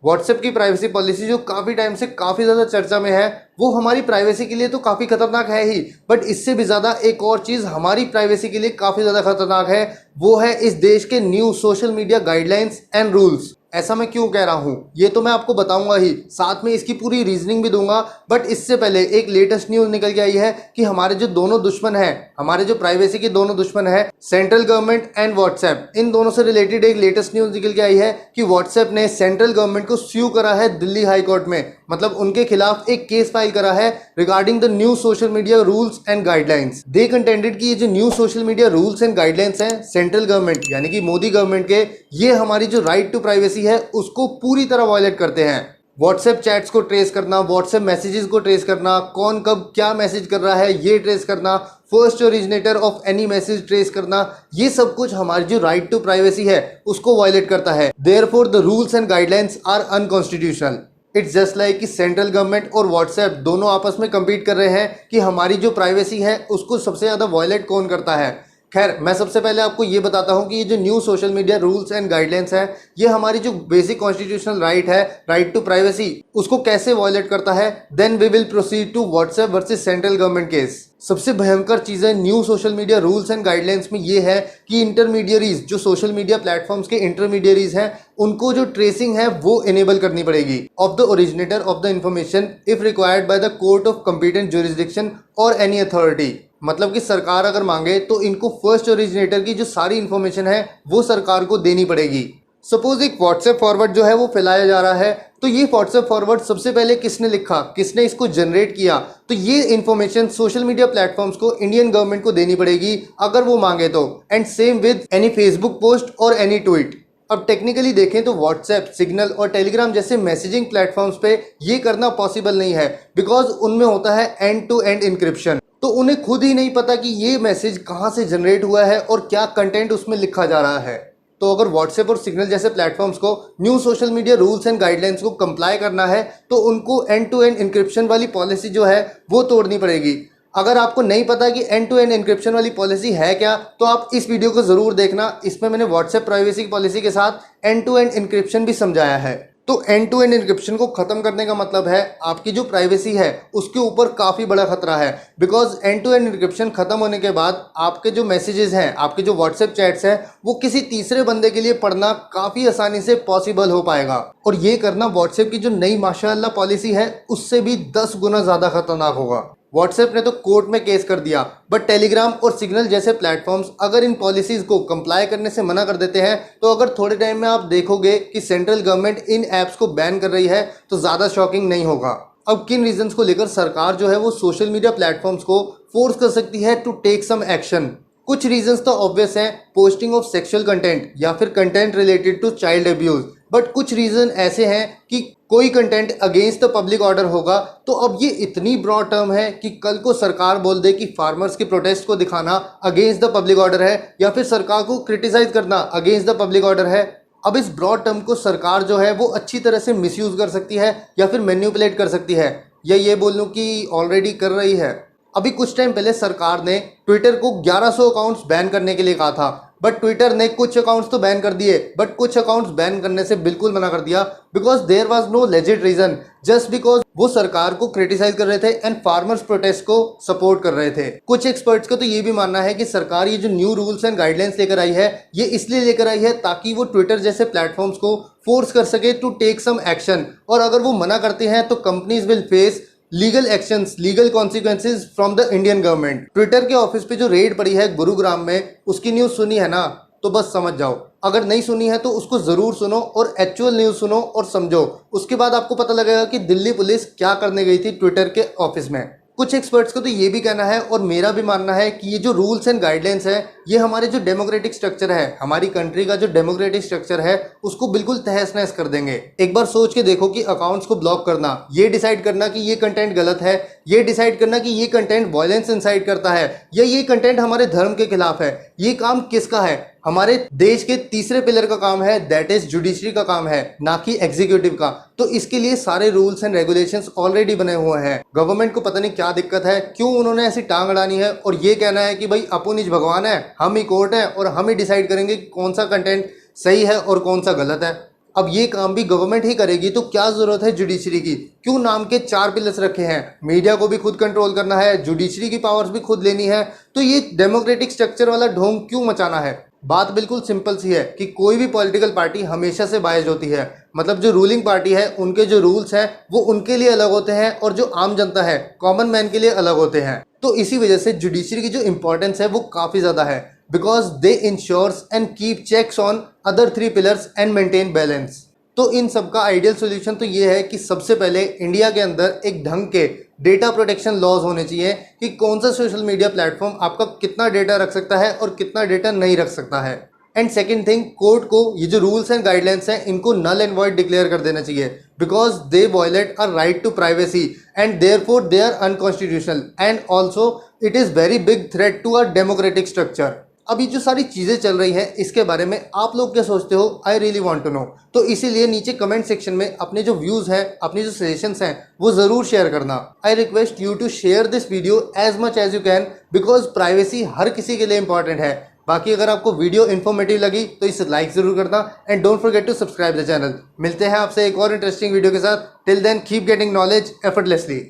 WhatsApp की privacy policy जो काफ़ी टाइम से काफ़ी ज़्यादा चर्चा में है, वो हमारी प्राइवेसी के लिए तो काफ़ी खतरनाक है ही, बट इससे भी ज़्यादा एक और चीज़ हमारी प्राइवेसी के लिए काफ़ी ज़्यादा खतरनाक है, वो है इस देश के new social media guidelines and rules. ऐसा मैं क्यों कह रहा हूँ ये तो मैं आपको बताऊंगा ही, साथ में इसकी पूरी रीजनिंग भी दूंगा। बट इससे पहले एक लेटेस्ट न्यूज़ निकल के आई है कि हमारे जो दोनों दुश्मन हैं, हमारे जो प्राइवेसी के दोनों दुश्मन हैं, सेंट्रल गवर्नमेंट एंड व्हाट्सएप, इन दोनों से रिलेटेड एक लेटेस्ट न्यूज़ निकल के आई है कि व्हाट्सएप ने सेंट्रल गवर्नमेंट को स्यू करा है दिल्ली हाई कोर्ट में। मतलब उनके खिलाफ एक केस फाइल करा है regarding the new social media rules and guidelines. They contended कि ये जो new social media rules and guidelines हैं सेंट्रल गवर्नमेंट यानी कि मोदी गवर्नमेंट के, ये हमारी जो राइट टू प्राइवेसी है उसको पूरी तरह वायलेट करते हैं। व्हाट्सएप चैट्स को ट्रेस करना, व्हाट्सएप मैसेजेस को ट्रेस करना, कौन कब क्या मैसेज कर रहा है ये ट्रेस करना, first originator of any message trace करना, ये सब कुछ हमारी जो राइट टू प्राइवेसी है उसको वायलेट करता है। Therefore the rules and guidelines are unconstitutional. It's just like कि सेंट्रल गवर्नमेंट और व्हाट्सएप दोनों आपस में compete कर रहे हैं कि हमारी जो प्राइवेसी है उसको सबसे ज़्यादा वायलेट कौन करता है। खैर, मैं सबसे पहले आपको ये बताता हूँ कि ये जो new social media rules and guidelines है, ये हमारी जो बेसिक कॉन्स्टिट्यूशनल राइट है, राइट टू प्राइवेसी, उसको कैसे वायलेट करता है। Then we will proceed to WhatsApp versus central government case. सबसे भयंकर चीज़ें new social media rules and guidelines में ये है कि इंटरमीडियरीज, जो सोशल मीडिया प्लेटफॉर्म्स के इंटरमीडियरीज हैं, उनको जो ट्रेसिंग है वो इनेबल करनी पड़ेगी of the originator of the information if required by the court of competent jurisdiction और एनी अथॉरिटी। मतलब कि सरकार अगर मांगे तो इनको फर्स्ट ओरिजिनेटर की जो सारी इन्फॉर्मेशन है वो सरकार को देनी पड़ेगी। सपोज एक व्हाट्सएप फॉरवर्ड जो है वो फैलाया जा रहा है, तो ये व्हाट्सएप फॉरवर्ड सबसे पहले किसने लिखा, किसने इसको जनरेट किया, तो ये इन्फॉर्मेशन सोशल मीडिया प्लेटफॉर्म्स को, इंडियन गवर्नमेंट को देनी पड़ेगी अगर वो मांगे तो। And same with any Facebook post और एनी ट्वीट। अब टेक्निकली देखें तो व्हाट्सएप, सिग्नल और टेलीग्राम जैसे मैसेजिंग प्लेटफॉर्म्स पे ये करना पॉसिबल नहीं है, बिकॉज उनमें होता है एंड टू एंड इंक्रिप्शन। तो उन्हें खुद ही नहीं पता कि ये मैसेज कहाँ से जनरेट हुआ है और क्या कंटेंट उसमें लिखा जा रहा है। तो अगर व्हाट्सएप और सिग्नल जैसे प्लेटफॉर्म्स को new social media rules and guidelines को कंप्लाई करना है तो उनको एंड टू एंड इंक्रिप्शन वाली पॉलिसी जो है वो तोड़नी पड़ेगी। अगर आपको नहीं पता कि एंड टू एंड इंक्रिप्शन वाली पॉलिसी है क्या, तो आप इस वीडियो को ज़रूर देखना। इसमें मैंने व्हाट्सएप प्राइवेसी पॉलिसी के साथ एंड टू एंड इंक्रिप्शन भी समझाया है। तो एंड टू एंड इंक्रिप्शन को खत्म करने का मतलब है आपकी जो प्राइवेसी है उसके ऊपर काफ़ी बड़ा खतरा है, because end to end encryption खत्म होने के बाद आपके जो मैसेजेस हैं, आपके जो व्हाट्सएप चैट्स हैं, वो किसी तीसरे बंदे के लिए पढ़ना काफ़ी आसानी से पॉसिबल हो पाएगा। और ये करना व्हाट्सएप की जो नई माशाअल्लाह पॉलिसी है उससे भी 10 गुना ज़्यादा खतरनाक होगा। व्हाट्सएप ने तो कोर्ट में केस कर दिया, बट टेलीग्राम और सिग्नल जैसे प्लेटफॉर्म्स अगर इन पॉलिसीज़ को कंप्लाई करने से मना कर देते हैं, तो अगर थोड़े टाइम में आप देखोगे कि सेंट्रल गवर्नमेंट इन ऐप्स को बैन कर रही है, तो ज़्यादा शॉकिंग नहीं होगा। अब किन रीजंस को लेकर सरकार जो है वो सोशल मीडिया प्लेटफॉर्म्स को फोर्स कर सकती है टू टेक सम एक्शन। कुछ रीजंस तो ऑब्वियस हैं, पोस्टिंग ऑफ सेक्सुअल कंटेंट या फिर content related to child abuse. But कुछ रीज़न ऐसे हैं कि कोई content against the public order होगा। तो अब ये इतनी ब्रॉड टर्म है कि कल को सरकार बोल दे कि फार्मर्स की प्रोटेस्ट को दिखाना अगेंस्ट द पब्लिक ऑर्डर है, या फिर सरकार को क्रिटिसाइज करना अगेंस्ट द पब्लिक ऑर्डर है। अब इस ब्रॉड टर्म को सरकार जो है वो अच्छी तरह से मिसयूज़ कर सकती है या फिर मैन्युपुलेट कर सकती है, या ये बोल लूँ कि ऑलरेडी कर रही है। अभी कुछ टाइम पहले सरकार ने ट्विटर को 1100 अकाउंट्स बैन करने के लिए कहा था, बट ट्विटर ने कुछ अकाउंट्स तो बैन कर दिए, बट कुछ अकाउंट्स बैन करने से बिल्कुल मना कर दिया, because there was no legit reason, just because वो सरकार को क्रिटिसाइज कर रहे थे एंड फार्मर्स प्रोटेस्ट को सपोर्ट कर रहे थे। कुछ एक्सपर्ट्स का तो ये भी मानना है कि सरकार ये जो न्यू रूल्स एंड गाइडलाइंस लेकर आई है, ये इसलिए लेकर आई है ताकि वो ट्विटर जैसे प्लेटफॉर्म्स को फोर्स कर सके टू टेक सम एक्शन, और अगर वो मना करते हैं तो companies will face legal actions, legal consequences from the Indian government. Twitter के ऑफिस पे जो रेड पड़ी है गुरुग्राम में, उसकी न्यूज़ सुनी है ना, तो बस समझ जाओ। अगर नहीं सुनी है तो उसको ज़रूर सुनो और एक्चुअल न्यूज़ सुनो और समझो। उसके बाद आपको पता लगेगा कि दिल्ली पुलिस क्या करने गई थी ट्विटर के ऑफिस में। कुछ एक्सपर्ट्स को तो ये भी कहना है और मेरा भी मानना है कि ये जो रूल्स एंड गाइडलाइंस है, ये हमारे जो डेमोक्रेटिक स्ट्रक्चर है, हमारी कंट्री का जो डेमोक्रेटिक स्ट्रक्चर है, उसको बिल्कुल तहस नहस कर देंगे। एक बार सोच के देखो कि अकाउंट्स को ब्लॉक करना, ये डिसाइड करना कि ये कंटेंट गलत है, ये डिसाइड करना कि ये कंटेंट वायलेंस इंसाइट करता है, या ये कंटेंट हमारे धर्म के खिलाफ है, ये काम किसका है? हमारे देश के तीसरे पिलर का काम है, दैट इज जुडिशरी का काम है, ना कि एग्जीक्यूटिव का। तो इसके लिए सारे रूल्स एंड रेगुलेशंस ऑलरेडी बने हुए हैं। गवर्नमेंट को पता नहीं क्या दिक्कत है, क्यों उन्होंने ऐसी टांग अड़ानी है और ये कहना है कि भाई अपन ही भगवान है, हम ही कोर्ट है और हम ही डिसाइड करेंगे कौन सा कंटेंट सही है और कौन सा गलत है। अब ये काम भी गवर्नमेंट ही करेगी तो क्या जरूरत है जुडिशरी की? क्यों नाम के 4 पिलर्स रखे हैं? मीडिया को भी खुद कंट्रोल करना है, जुडिशरी की पावर्स भी खुद लेनी है, तो ये डेमोक्रेटिक स्ट्रक्चर वाला ढोंग क्यों मचाना है? बात बिल्कुल सिंपल सी है कि कोई भी पॉलिटिकल पार्टी हमेशा से बायस्ड होती है। मतलब जो रूलिंग पार्टी है उनके जो रूल्स हैं वो उनके लिए अलग होते हैं और जो आम जनता है, कॉमन मैन के लिए अलग होते हैं। तो इसी वजह से जुडिशरी की जो इंपॉर्टेंस है वो काफ़ी ज़्यादा है, because they ensures and keep checks on other 3 pillars and maintain balance. तो इन सब का आइडियल सोल्यूशन तो ये है कि सबसे पहले इंडिया के अंदर एक ढंग के डेटा प्रोटेक्शन लॉज होने चाहिए कि कौन सा सोशल मीडिया प्लेटफॉर्म आपका कितना डेटा रख सकता है और कितना डेटा नहीं रख सकता है। एंड सेकेंड थिंग, कोर्ट को ये जो रूल्स एंड गाइडलाइंस हैं इनको नल एंड वॉइड डिक्लेयर कर देना चाहिए, because they violate a right to privacy and therefore they are unconstitutional and also it is very big threat to a democratic structure. अब ये जो सारी चीज़ें चल रही हैं इसके बारे में आप लोग क्या सोचते हो? I really want to know. तो इसीलिए नीचे कमेंट सेक्शन में अपने जो व्यूज़ हैं, अपनी जो सजेशंस हैं वो ज़रूर शेयर करना। I request you to share this video as much as you can, because privacy हर किसी के लिए इंपॉर्टेंट है। बाकी अगर आपको वीडियो इन्फॉर्मेटिव लगी तो इसे लाइक ज़रूर करना and don't forget to subscribe the channel. मिलते हैं आपसे एक और इंटरेस्टिंग वीडियो के साथ। Till then keep getting knowledge effortlessly.